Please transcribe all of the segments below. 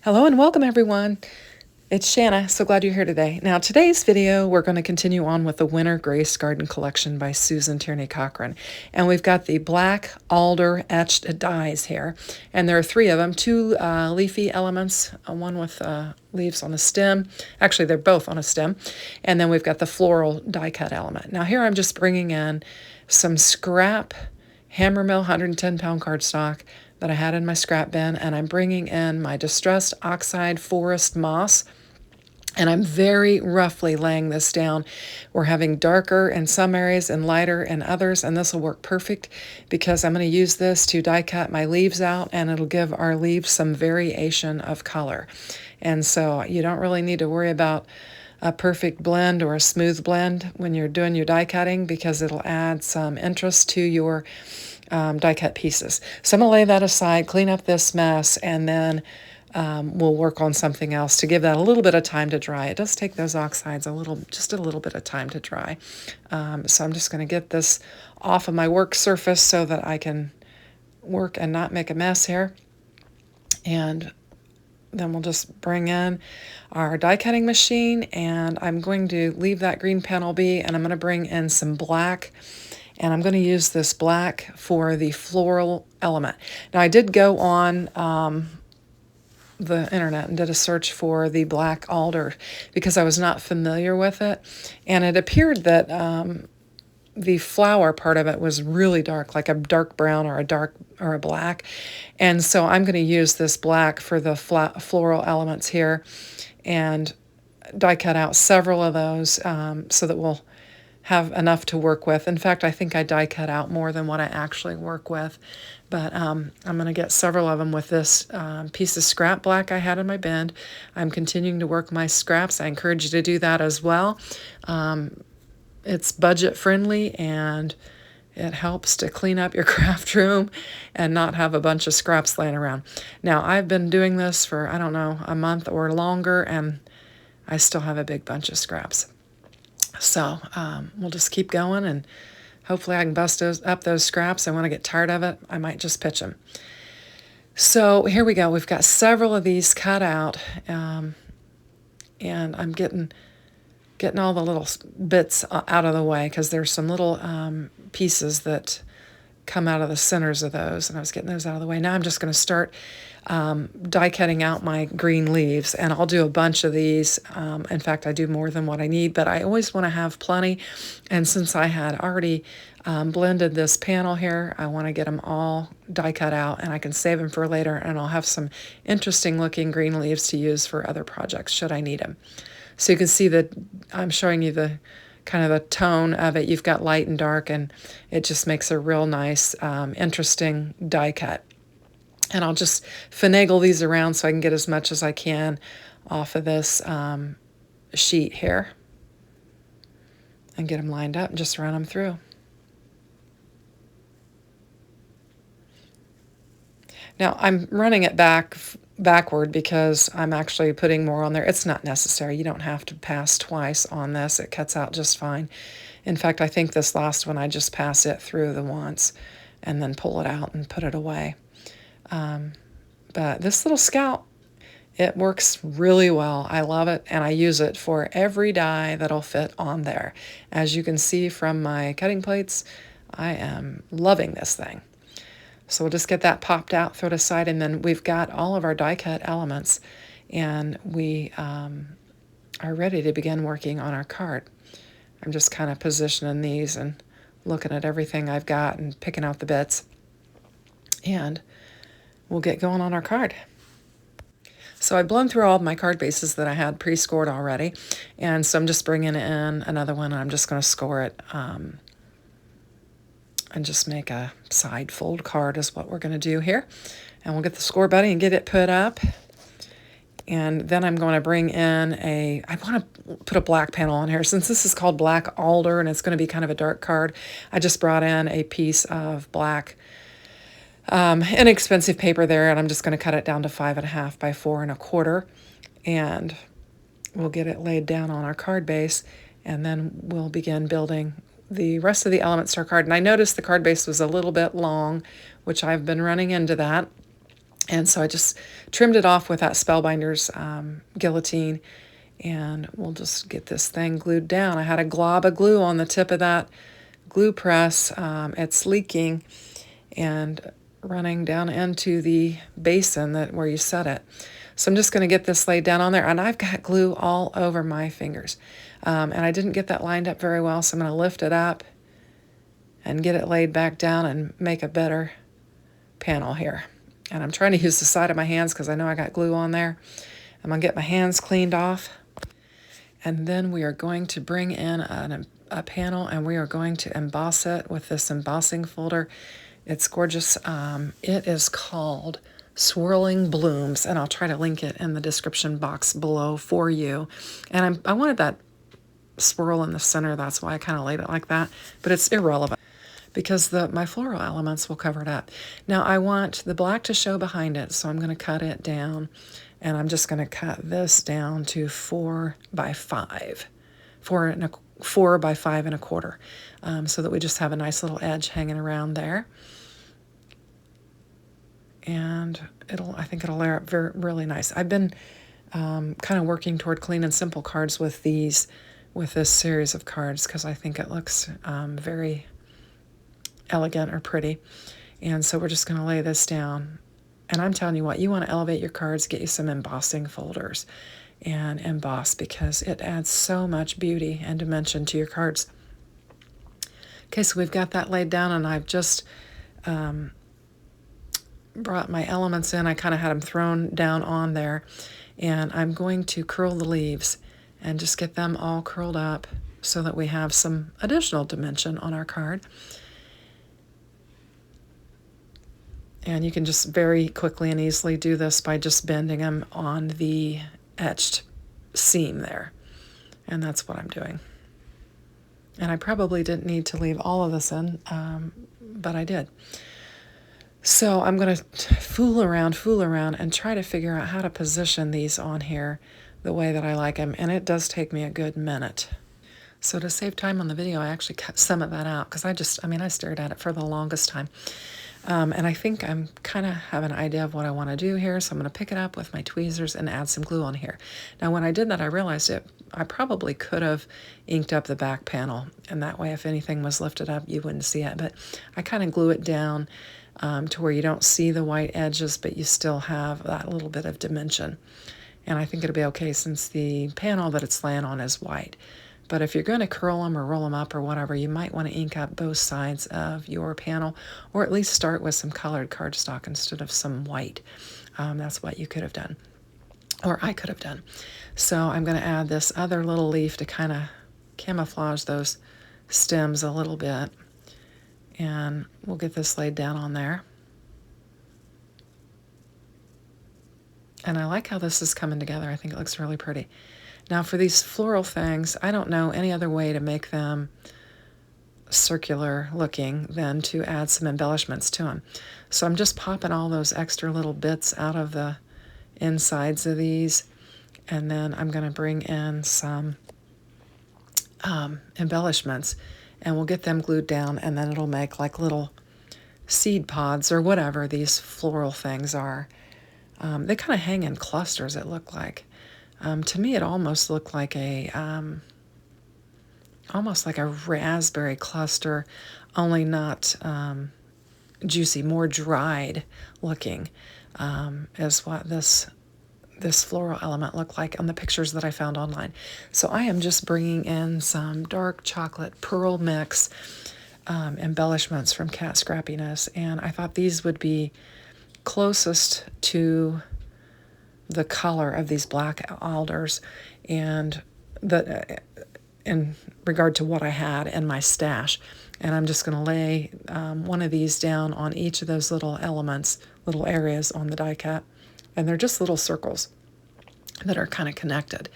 Hello and welcome everyone. It's Shanna, so glad you're here today. Now today's video, we're going to continue on with the Winter Grace Garden Collection by Susan Tierney-Cockburn. And we've got the black alder etched dies here. And there are three of them, two leafy elements, one with leaves on a stem. Actually, they're both on a stem. And then we've got the floral die cut element. Now here I'm just bringing in some scrap Hammermill 110-pound cardstock that I had in my scrap bin, and I'm bringing in my distressed oxide forest moss, and I'm very roughly laying this down. We're having darker in some areas and lighter in others, and this will work perfect because I'm going to use this to die cut my leaves out, and it'll give our leaves some variation of color. And so you don't really need to worry about a perfect blend or a smooth blend when you're doing your die cutting, because it'll add some interest to your die cut pieces. So I'm going to lay that aside, clean up this mess, and then we'll work on something else to give that a little bit of time to dry. It does take those oxides just a little bit of time to dry. So I'm just going to get this off of my work surface so that I can work and not make a mess here. And then we'll just bring in our die cutting machine, and I'm going to leave that green panel be, and I'm going to bring in some black, and I'm going to use this black for the floral element. Now I did go on the internet and did a search for the black alder because I was not familiar with it, and it appeared that the flower part of it was really dark, like a dark brown or a black. And so I'm going to use this black for the floral elements here and die cut out several of those so that we'll have enough to work with. In fact, I think I die cut out more than what I actually work with. But I'm going to get several of them with this piece of scrap black I had in my bin. I'm continuing to work my scraps. I encourage you to do that as well. It's budget friendly, and it helps to clean up your craft room and not have a bunch of scraps laying around. Now, I've been doing this for, I don't know, a month or longer, and I still have a big bunch of scraps. So we'll just keep going, and hopefully I can bust up those scraps. And when I get tired of it, I might just pitch them. So here we go. We've got several of these cut out, and I'm getting all the little bits out of the way because there's some little pieces that come out of the centers of those, and I was getting those out of the way. Now I'm just going to start die cutting out my green leaves, and I'll do a bunch of these. In fact, I do more than what I need, but I always want to have plenty, and since I had already blended this panel here, I want to get them all die cut out, and I can save them for later, and I'll have some interesting looking green leaves to use for other projects should I need them. So you can see that I'm showing you the kind of the tone of it. You've got light and dark, and it just makes a real nice, interesting die cut. And I'll just finagle these around so I can get as much as I can off of this sheet here and get them lined up and just run them through. Now I'm running it backward because I'm actually putting more on there. It's not necessary. You don't have to pass twice on this. It cuts out just fine. In fact, I think this last one I just pass it through the once and then pull it out and put it away. But this little scout, it works really well. I love it, and I use it for every die that'll fit on there. As you can see from my cutting plates, I am loving this thing. So we'll just get that popped out, throw it aside, and then we've got all of our die cut elements, and we are ready to begin working on our card. I'm just kind of positioning these and looking at everything I've got and picking out the bits, and we'll get going on our card. So I've blown through all of my card bases that I had pre-scored already, and so I'm just bringing in another one, and I'm just going to score it and just make a side fold card is what we're going to do here. And we'll get the score buddy and get it put up. And then I'm going to bring in I want to put a black panel on here. Since this is called Black Alder and it's going to be kind of a dark card, I just brought in a piece of black inexpensive paper there, and I'm just going to cut it down to 5.5 by 4.25, and we'll get it laid down on our card base, and then we'll begin building the rest of the elements to our card. And I noticed the card base was a little bit long, which I've been running into that. And so I just trimmed it off with that Spellbinders guillotine, and we'll just get this thing glued down. I had a glob of glue on the tip of that glue press. It's leaking and running down into the basin where you set it. So I'm just going to get this laid down on there, and I've got glue all over my fingers. And I didn't get that lined up very well, so I'm going to lift it up and get it laid back down and make a better panel here. And I'm trying to use the side of my hands because I know I got glue on there. I'm going to get my hands cleaned off. And then we are going to bring in a panel, and we are going to emboss it with this embossing folder. It's gorgeous. It is called Swirling Blooms, and I'll try to link it in the description box below for you. And I wanted that swirl in the center. That's why I kind of laid it like that, but it's irrelevant because my floral elements will cover it up. Now I want the black to show behind it, so I'm going to cut it down, and I'm just going to cut this down to 4 by 5, 4 by 5 and a quarter, so that we just have a nice little edge hanging around there. And I think it'll layer up really nice. I've been kind of working toward clean and simple cards with this series of cards because I think it looks very elegant or pretty. And so we're just going to lay this down. And I'm telling you what, you want to elevate your cards, get you some embossing folders and emboss, because it adds so much beauty and dimension to your cards. Okay, so we've got that laid down, and I've just brought my elements in. I kind of had them thrown down on there, and I'm going to curl the leaves and just get them all curled up so that we have some additional dimension on our card. And you can just very quickly and easily do this by just bending them on the etched seam there. And that's what I'm doing. And I probably didn't need to leave all of this in, but I did. So I'm going to fool around, and try to figure out how to position these on here the way that I like them. And it does take me a good minute. So to save time on the video, I actually cut some of that out because I stared at it for the longest time. And I think I'm kind of have an idea of what I want to do here, so I'm going to pick it up with my tweezers and add some glue on here. Now when I did that, I realized I probably could have inked up the back panel, and that way if anything was lifted up, you wouldn't see it. But I kind of glue it down to where you don't see the white edges, but you still have that little bit of dimension. And I think it'll be okay since the panel that it's laying on is white. But if you're going to curl them or roll them up or whatever, you might want to ink up both sides of your panel, or at least start with some colored cardstock instead of some white. That's what you could have done, or I could have done. So I'm going to add this other little leaf to kind of camouflage those stems a little bit. And we'll get this laid down on there. And I like how this is coming together. I think it looks really pretty. Now for these floral things, I don't know any other way to make them circular looking than to add some embellishments to them. So I'm just popping all those extra little bits out of the insides of these, and then I'm going to bring in some embellishments, and we'll get them glued down, and then it'll make like little seed pods or whatever these floral things are. They kind of hang in clusters, it looked like. To me, it almost looked like almost like a raspberry cluster, only not juicy, more dried looking, is what this floral element looked like on the pictures that I found online. So I am just bringing in some dark chocolate pearl mix embellishments from Cat Scrappiness, and I thought these would be closest to the color of these black alders, and in regard to what I had in my stash. And I'm just going to lay one of these down on each of those little elements, little areas on the die cut, and they're just little circles that are kind of connected.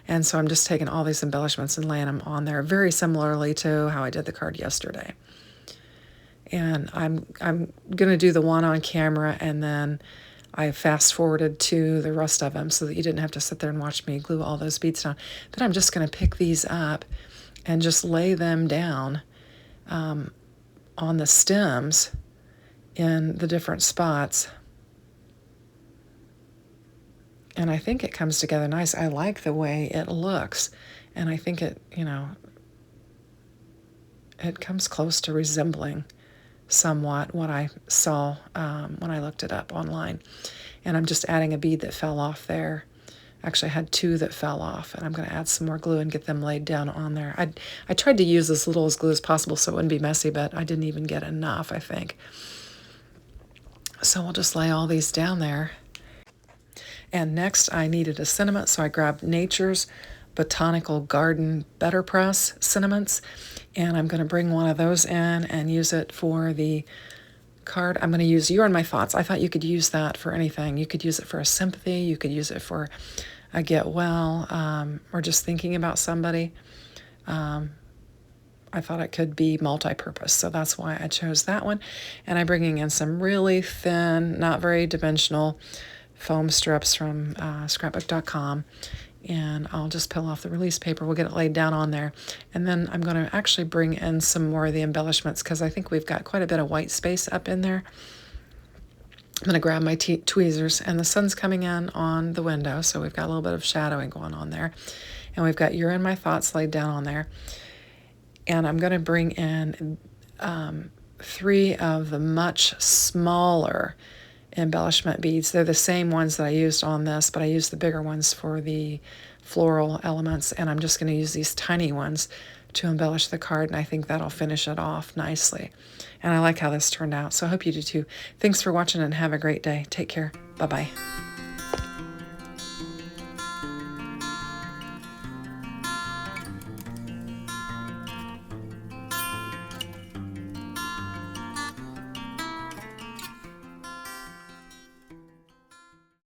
And so I'm just taking all these embellishments and laying them on there, very similarly to how I did the card yesterday. And I'm going to do the one on camera, and then I fast forwarded to the rest of them so that you didn't have to sit there and watch me glue all those beads down. Then I'm just going to pick these up and just lay them down on the stems in the different spots. And I think it comes together nice. I like the way it looks. And I think it, you know, it comes close to resembling somewhat what I saw when I looked it up online. And I'm just adding a bead that fell off there. Actually, I had 2 that fell off, and I'm going to add some more glue and get them laid down on there. I tried to use as little as glue as possible so it wouldn't be messy, but I didn't even get enough, I think. So we'll just lay all these down there. And next I needed a cinnamon, so I grabbed Nature's Botanical Garden Better Press cinnamons, and I'm going to bring one of those in and use it for the card. I'm going to use You're in My Thoughts. I thought you could use that for anything. You could use it for a sympathy, you could use it for a get well, or just thinking about somebody. I thought it could be multi-purpose, so that's why I chose that one. And I'm bringing in some really thin, not very dimensional foam strips from scrapbook.com, and I'll just peel off the release paper. We'll get it laid down on there, and then I'm going to actually bring in some more of the embellishments because I think we've got quite a bit of white space up in there. I'm going to grab my tweezers, and the sun's coming in on the window, so we've got a little bit of shadowing going on there, and we've got You're in My Thoughts laid down on there. And I'm going to bring in 3 of the much smaller embellishment beads. They're the same ones that I used on this, but I used the bigger ones for the floral elements, and I'm just going to use these tiny ones to embellish the card, and I think that'll finish it off nicely. And I like how this turned out, so I hope you do too. Thanks for watching and have a great day. Take care. Bye-bye.